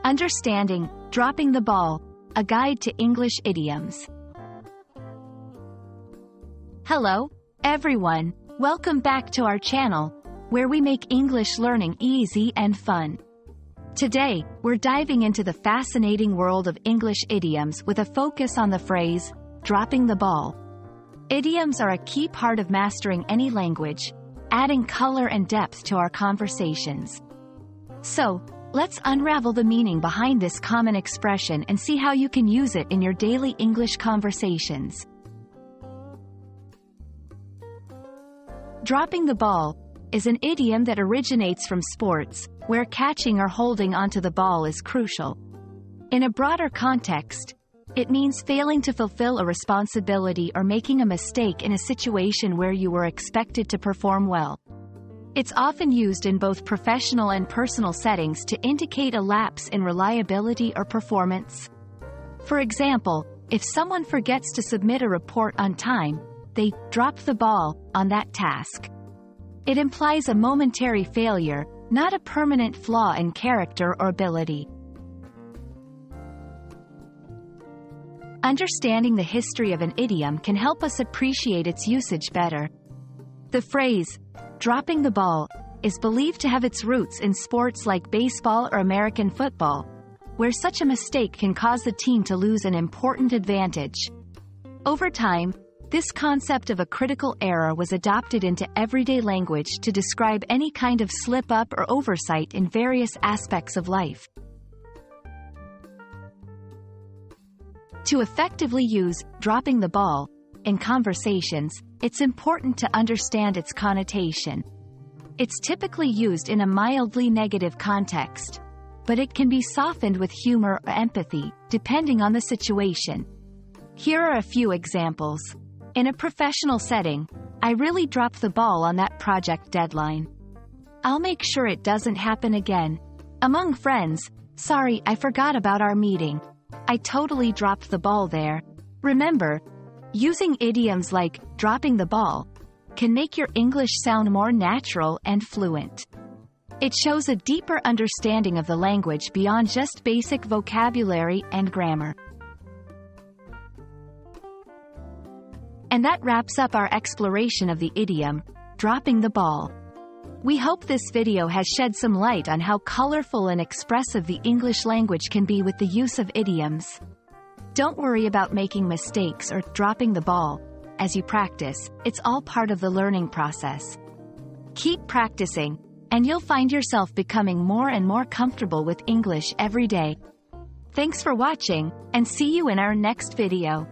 Understanding, dropping the ball, a guide to English idioms. Hello, everyone. Welcome back to our channel, where we make English learning easy and fun. Today, we're diving into the fascinating world of English idioms with a focus on the phrase, dropping the ball. Idioms are a key part of mastering any language, adding color and depth to our conversations. So, let's unravel the meaning behind this common expression and see how you can use it in your daily English conversations. Dropping the ball is an idiom that originates from sports, where catching or holding onto the ball is crucial. In a broader context, it means failing to fulfill a responsibility or making a mistake in a situation where you were expected to perform well. It's often used in both professional and personal settings to indicate a lapse in reliability or performance. For example, if someone forgets to submit a report on time, they drop the ball on that task. It implies a momentary failure, not a permanent flaw in character or ability. Understanding the history of an idiom can help us appreciate its usage better. The phrase, dropping the ball, is believed to have its roots in sports like baseball or American football, where such a mistake can cause the team to lose an important advantage. Over time, this concept of a critical error was adopted into everyday language to describe any kind of slip-up or oversight in various aspects of life. To effectively use dropping the ball in conversations, it's important to understand its connotation. It's typically used in a mildly negative context, but it can be softened with humor or empathy, depending on the situation. Here are a few examples. In a professional setting, I really dropped the ball on that project deadline. I'll make sure it doesn't happen again. Among friends, sorry, I forgot about our meeting. I totally dropped the ball there. Remember, using idioms like dropping the ball can make your English sound more natural and fluent. It shows a deeper understanding of the language beyond just basic vocabulary and grammar. And that wraps up our exploration of the idiom, dropping the ball. We hope this video has shed some light on how colorful and expressive the English language can be with the use of idioms. Don't worry about making mistakes or dropping the ball. As you practice, it's all part of the learning process. Keep practicing, and you'll find yourself becoming more and more comfortable with English every day. Thanks for watching, and see you in our next video.